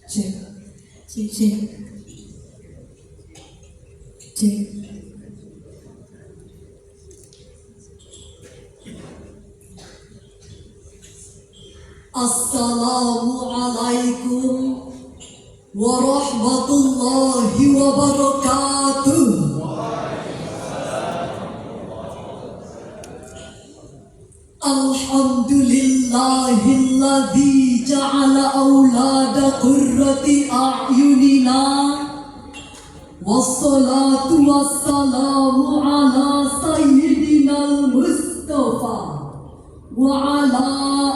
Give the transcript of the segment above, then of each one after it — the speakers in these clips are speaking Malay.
Cek, cek, cek. Assalamualaikum warahmatullahi wabarakatuh. Alhamdulillahilladzi ja'ala aulada qurrati a'yunina. Wassalatu wassalamu ala sayyidina Mustafa wa ala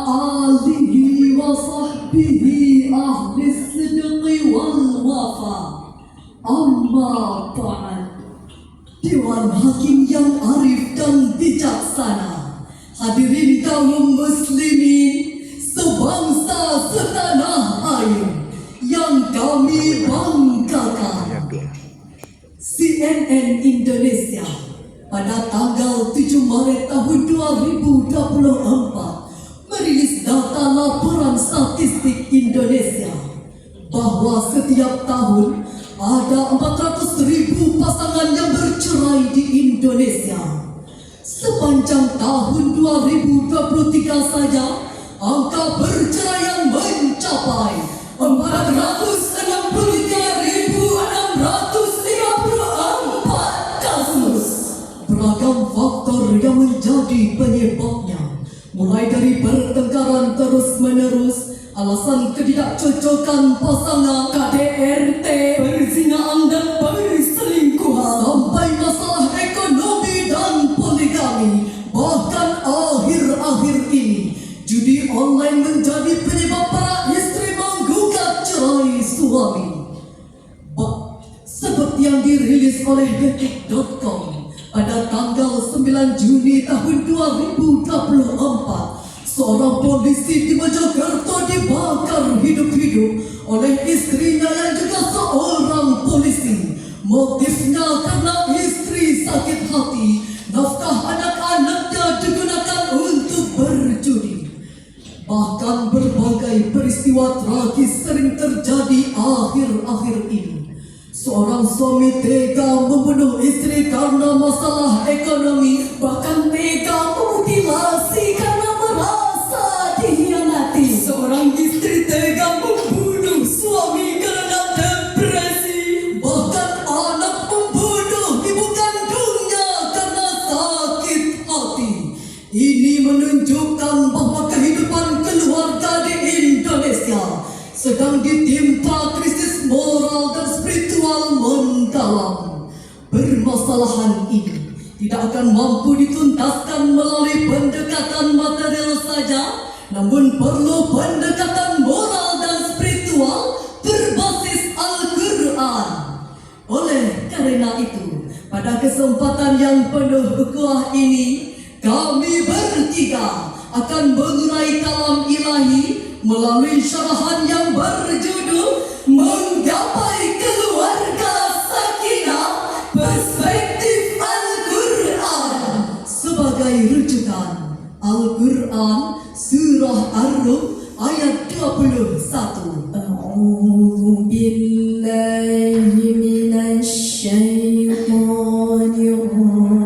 alihi wa sahbihi ahli sidqi wal wafa. Amma ba'd. Dewan Hakim yang arif dan bijaksana, hadirin kaum muslimin sebangsa setanah air yang kami banggakan, CNN Indonesia pada tanggal 7 Maret tahun 2024 merilis data laporan statistik Indonesia bahwa setiap tahun ada 400.000 pasangan yang bercerai di Indonesia. Sepanjang tahun 2023 saja, angka perceraian mencapai 463.654 kasus. Beragam faktor yang menjadi penyebabnya, mulai dari pertengkaran terus-menerus, alasan ketidakcocokan pasangan, KDRT, perzinaan dan perselingkuhan, sampai masalah ekonomi dan poligami. Bahkan akhir-akhir ini, judi online menjadi penyebab para istri menggugat cerai suami. Seperti yang dirilis oleh detik.com pada tanggal 9 Juni tahun 2024, seorang polisi di Mojokerto dibakar hidup-hidup oleh istrinya yang juga seorang polisi. Motifnya karena istri sakit hati, nafkah anak-anaknya digunakan untuk berjudi. Bahkan berbagai peristiwa tragis sering terjadi akhir-akhir ini. Seorang suami tega membunuh istri karena masalah ekonomi, bahkan tega memutilasi karena merasa dikhianati. Seorang istri tega membunuh suami karena depresi, bahkan anak membunuh ibu kandungnya karena sakit hati. Ini menunjukkan bahwa kehidupan keluarga di Indonesia sedang ditimpa krisis moral dan spiritual mendalam. Permasalahan ini tidak akan mampu dituntaskan melalui pendekatan material saja, namun perlu pendekatan moral dan spiritual berbasis Al-Quran. Oleh karena itu, pada kesempatan yang penuh ukhuwah ini, kami bertiga akan mengurai kalam ilahi melalui syarahan yang berjudul Menggapai Keluarga Sakinah, Perspektif Al-Quran. Sebagai rujukan, Al-Quran Surah Ar-Rum ayat 21. A'udzu billahi minasy syaithanir rajim.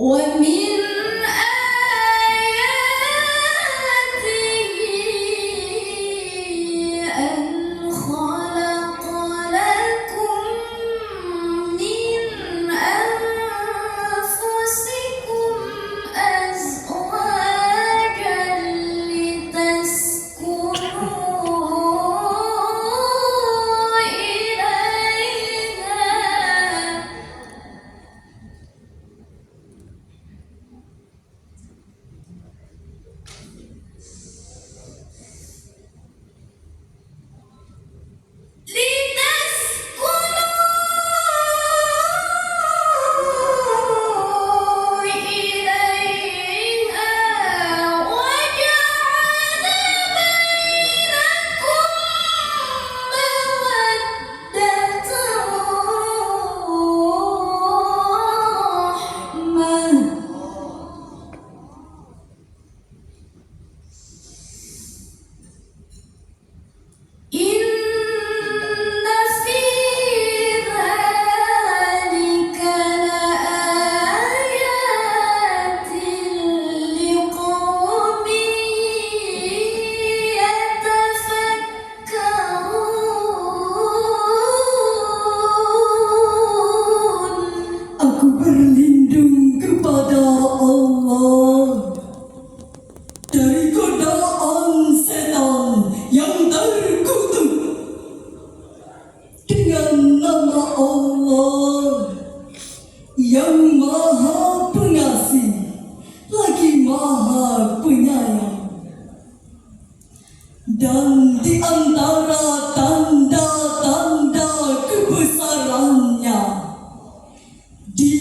ومن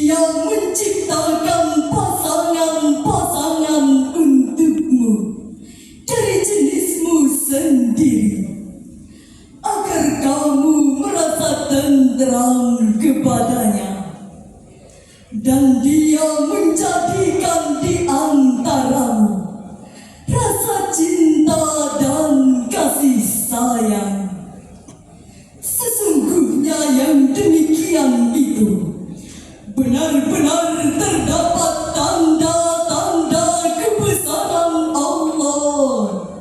yang menciptakan pasangan-pasangan untukmu dari jenismu sendiri, agar kamu merasa tenteram kepadanya, dan dia menjadikan di antaramu rasa cinta dan kasih sayang. Sesungguhnya yang demikian itu benar-benar terdapat tanda-tanda kebesaran Allah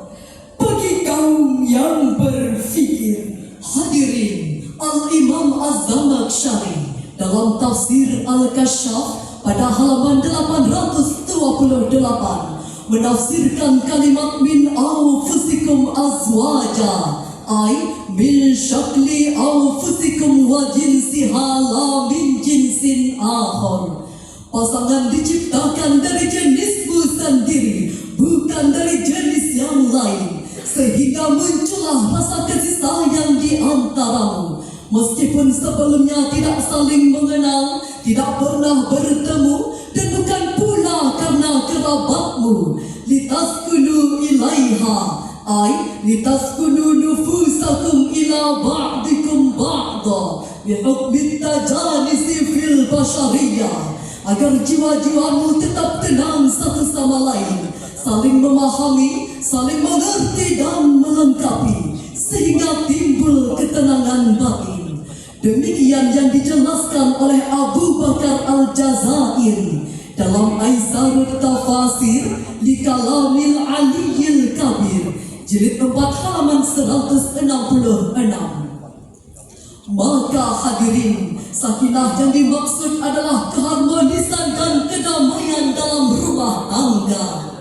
bagi kaum yang berfikir. Hadirin, Al-Imam Az-Zamakhsyari dalam tafsir Al-Kasyaf pada halaman 828 menafsirkan kalimat min anfusikum azwaja, ay min syakli anfusikum wa jinsiha la min jinsin akhar. Pasangan diciptakan dari jenismu sendiri, bukan dari jenis yang lain, sehingga muncullah rasa kasih sayang di antaramu. Meskipun sebelumnya tidak saling mengenal, tidak pernah bertemu, dan bukan pula karena kerabatmu. Litaskunu ilaiha, ay litaskunu nufusakum ila ba'dikum ba'da bihukmi tajanisi fil bashariyah, agar jiwa-jiwamu tetap tenang satu sama lain, saling memahami, saling mengerti dan melengkapi, sehingga timbul ketenangan batin. Demikian yang dijelaskan oleh Abu Bakar Al-Jazairi dalam Aisarut Tafasir di Kalamil Aliyil Kabir, jilid 4 halaman 166. Maka hadirin, sakinah yang dimaksud adalah keharmonisan dan kedamaian dalam rumah tangga.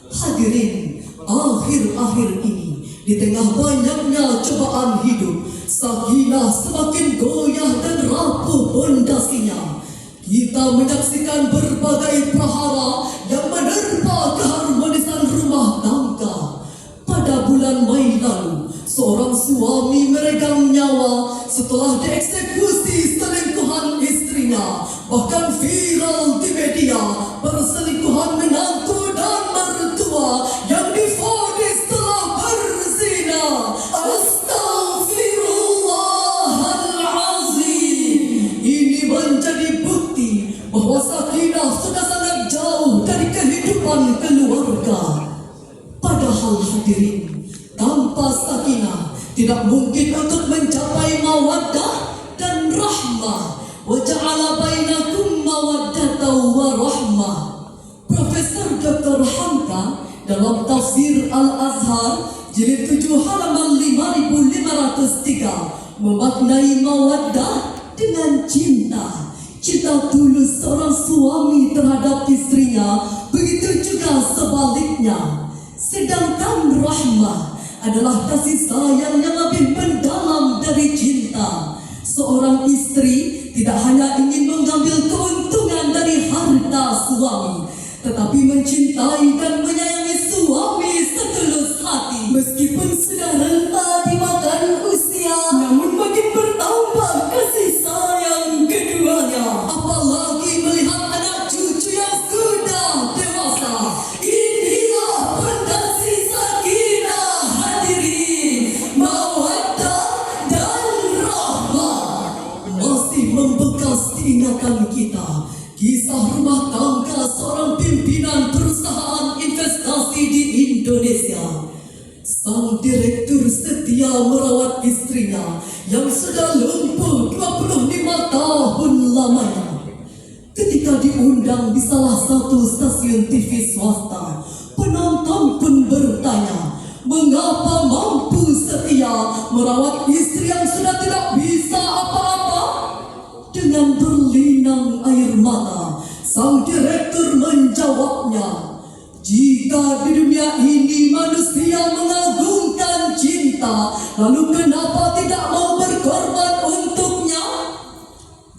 Hadirin, akhir-akhir ini di tengah banyaknya cobaan hidup, sakinah semakin goyah dan rapuh pondasinya. Kita menyaksikan berbagai prahara yang menerpa keharmonisan rumah tangga. Pada bulan Mei lalu, seorang suami meregang nyawa setelah dieksekusi selingkuhan istrinya. Bahkan viral di media perselingkuhan menantu dan mertua yang divonis telah berzina. Astaghfirullahalazim. Ini menjadi bukti bahwa sakinah sudah sangat jauh dari kehidupan keluarga. Padahal hadirin, tanpa sakinah tidak mungkin untuk mencapai mawaddah dan rahmah. Wa ja'ala bainakum mawaddatan wa rahmah. Profesor Dr. Hamka dalam tafsir Al-Azhar jilid 7 halaman 5503 memaknai mawaddah dengan cinta. Cinta tulus seorang suami terhadap istrinya, begitu juga sebaliknya. Sedangkan rahmah adalah kasih sayang yang lebih mendalam dari cinta. Seorang istri tidak hanya ingin mengambil keuntungan dari harta suami, tetapi mencintai dan menyayangi suami setulus hati. Meskipun sudah renta dimakan usia, namun makin bertambah kasih sayang keduanya. Apalagi melihat anak cucu yang sudah dewasa. Inilah fondasi sakinah, hadirin, mawaddah dan rahmah. Masih membekas diingatan kita kisah rumah tangga seorang pimpinan perusahaan investasi di Indonesia. Sang direktur setia merawat istrinya yang sudah lumpuh 25 tahun lamanya. Ketika diundang di salah satu stasiun TV swasta, penonton pun bertanya, mengapa mampu setia merawat istri yang sudah tidak bisa apa-apa? Dengan berlinang air mata, sang direktur menjawabnya, jika di dunia ini manusia mengagungkan cinta, lalu kenapa tidak mau berkorban untuknya?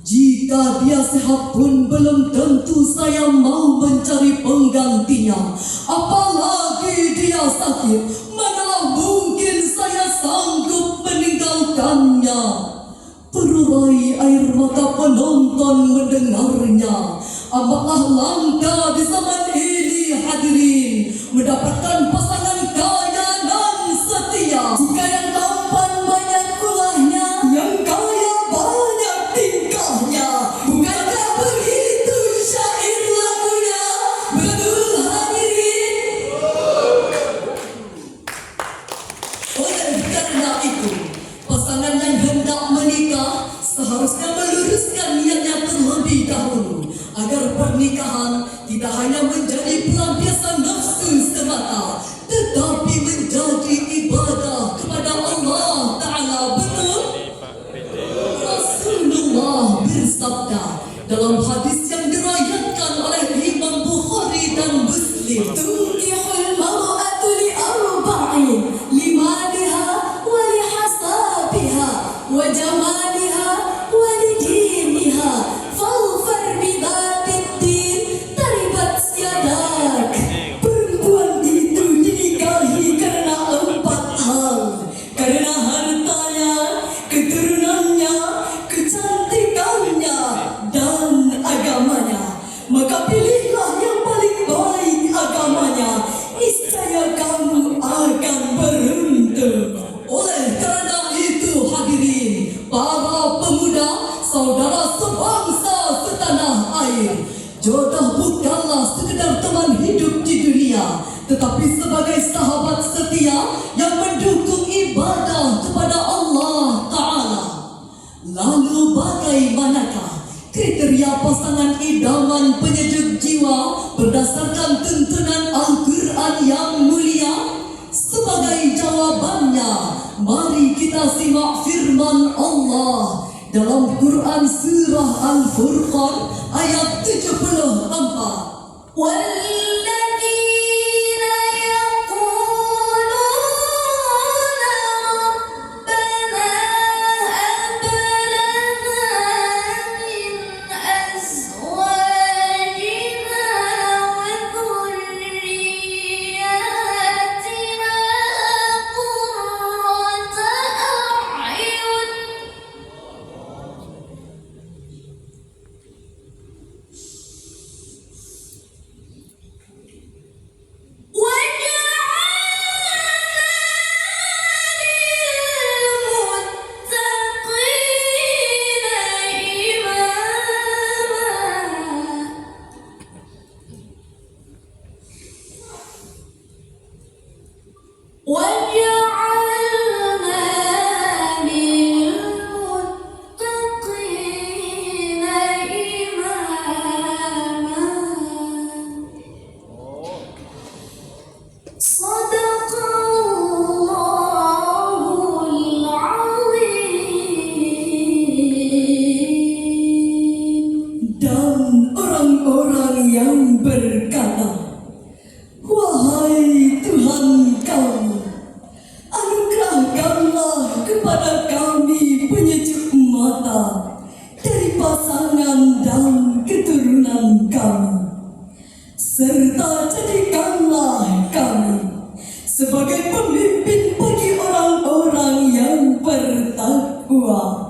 Jika dia sehat pun belum tentu saya mau mencari penggantinya. Apalagi dia sakit, manalah mungkin saya sanggup meninggalkannya. Berurai air mata menonton mendengarnya. Amatlah langka di zaman ini hadirin mendapatkan pasangan kaya dan setia. Jika yang tampan banyak ulahnya, yang kaya banyak tingkahnya. Bukankah begitu syair lagunya? Betul hadirin? Oleh karena itu, pasangan yang hendak menikah seharusnya meluruskan niatnya terlebih dahulu, agar pernikahan tidak hanya menjadi pelampiasan nafsu semata, tetapi menjadi ibadah kepada Allah Ta'ala. Betul? Rasulullah bersabda dalam hadis yang diriwayatkan oleh Imam Bukhari dan Muslim, "Tunkihul mar'atu li arba'in, limaliha wa lihasabiha wa jamaliha wa lidiniha, falfar bidatid din, taribat yadak." Perempuan itu dinikahi karena 4 hal: karena hartanya, keturunannya, kecantikannya, dan agamanya. Maka pilihlah yang paling baik agamanya, niscaya kamu akan beruntung. Oleh karena itu hadirin, para pemuda, saudara sebangsa setanah air, jodoh bukanlah sekedar teman hidup di dunia, tetapi sebagai sahabat setia yang mendukung ibadah kepada Allah Ta'ala. Lalu bagaimanakah kriteria pasangan idaman penyejuk jiwa berdasarkan tuntunan Al-Quran yang mulia? Sebagai jawabannya, mari kita simak firman Allah dalam Quran surah Al-Furqan ayat 74. وَالَّذِينَ يَقُولُونَ رَبَّنَا هَبْ لَنَا مِنْ أَزْوَاجِنَا وَذُرِّيَّاتِنَا قُرَّةَ أَعْيُنٍ وَجَعَلْنَا لِلْمُتَّقِينَ إِمَامًا. Sadaqallahul Azim. Dan orang-orang yang berkata, "Wahai Tuhan kami, anugerahkanlah kepada kami penyejuk mata dari pasangan dan keturunan kami, serta jadikanlah kami sebagai pemimpin bagi orang-orang yang bertakwa."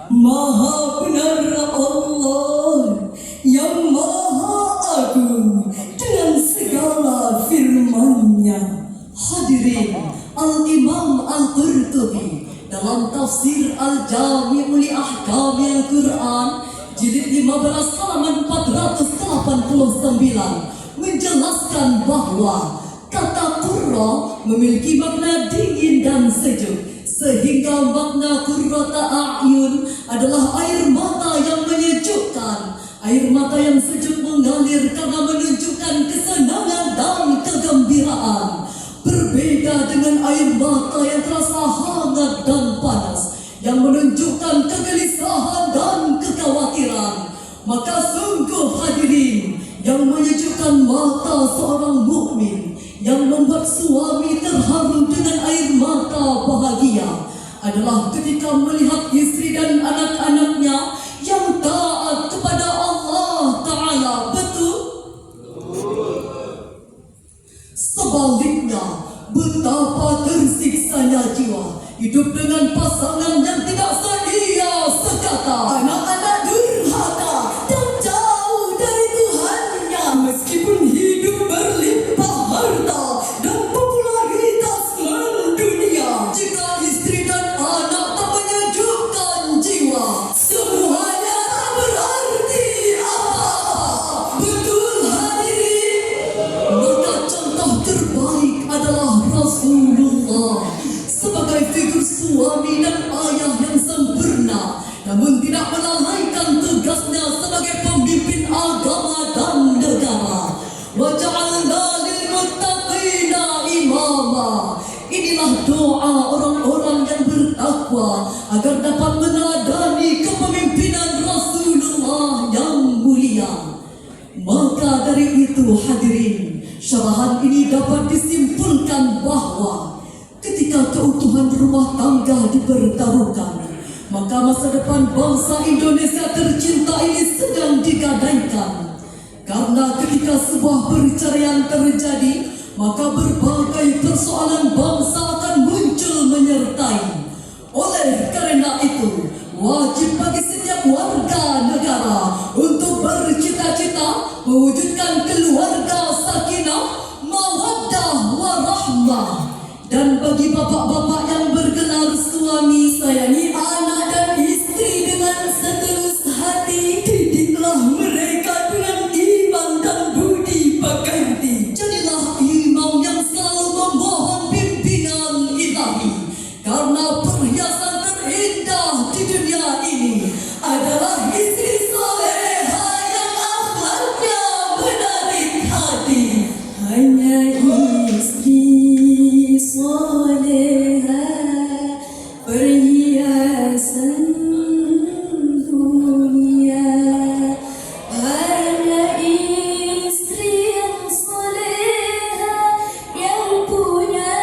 Maha benar Allah yang Maha Agung dengan segala firman-Nya. Hadirin, Al-Imam Al-Qurtubi dalam tafsir Al-Jami' li Ahkamil Quran jilid 15 halaman 489 menjelaskan bahwa kata qurra memiliki makna dingin dan sejuk, sehingga makna qurrata a'yun adalah air mata yang menyejukkan. Air mata yang sejuk mengalir karena menunjukkan kesenangan dan kegembiraan. Berbeda dengan air mata yang terasa hangat dan panas, yang menunjukkan kegelisahan dan kekhawatiran. Maka sungguh hadirin, yang menyejukkan mata seorang mukmin, yang membuat suami terharu dengan air mata bahagia, adalah ketika melihat istri dan anak-anaknya yang taat kepada Allah Ta'ala. Betul? Sebaliknya, betapa tersiksanya jiwa hidup dengan pasangan yang tidak seia sekata. Anak-anak dulu doa orang-orang yang bertakwa agar dapat meneladani kepemimpinan Rasulullah yang mulia. Maka dari itu hadirin, syarahan ini dapat disimpulkan bahwa ketika keutuhan rumah tangga dipertaruhkan, maka masa depan bangsa Indonesia tercinta ini sedang digadaikan. Karena ketika sebuah perceraian terjadi, maka berbagai persoalan bangsa akan muncul menyertai. Oleh karena itu, wajib bagi setiap warga negara untuk bercita-cita mewujudkan keluarga sakinah, mawaddah warahmah. Dan bagi bapak-bapak yang bergelar suami, sayangi anak dan istri dengan setulus hati. Didiklah mereka dengan iman dan budi pekerti. Jadilah imam yang selalu memohon bimbingan ilahi. Karena perhiasan terindah di dunia ini adalah istri soleha yang akhlaknya menarik hati. Hanya istri soleha perhiasan dunia. Hanya istri yang soleha yang punya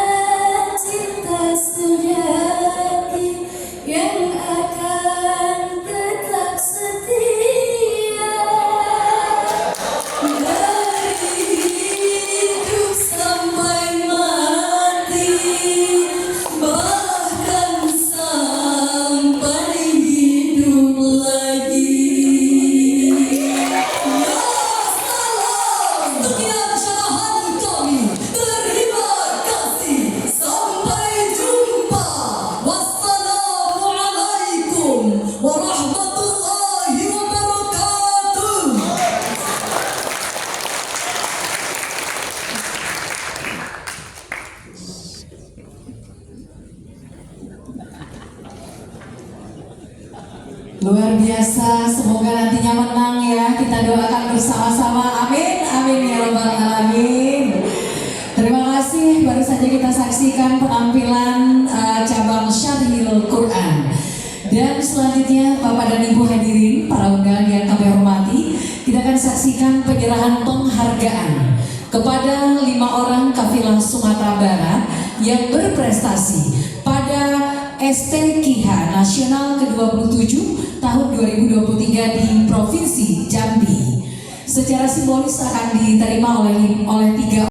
cinta sejati, yang akan tetap setia dari hidup sampai mati, bahkan sampai hidup lagi. Ya salam, sekian syarahan kami. Terima kasih. Sampai jumpa. Wassalamualaikum warahmatullahi wabarakatuh. Luar biasa, semoga nantinya menang ya. Kita doakan bersama-sama. Amin, amin ya rabbal alamin. Terima kasih. Baru saja kita saksikan penampilan cabang Syarhil Quran. Dan selanjutnya Bapak dan Ibu hadirin, para undangan yang kami hormati, kita akan saksikan penyerahan penghargaan kepada 5 orang kafilah Sumatera Barat yang berprestasi pada STQH Nasional ke-27 tahun 2023 di Provinsi Jambi. Secara simbolis akan diterima oleh 3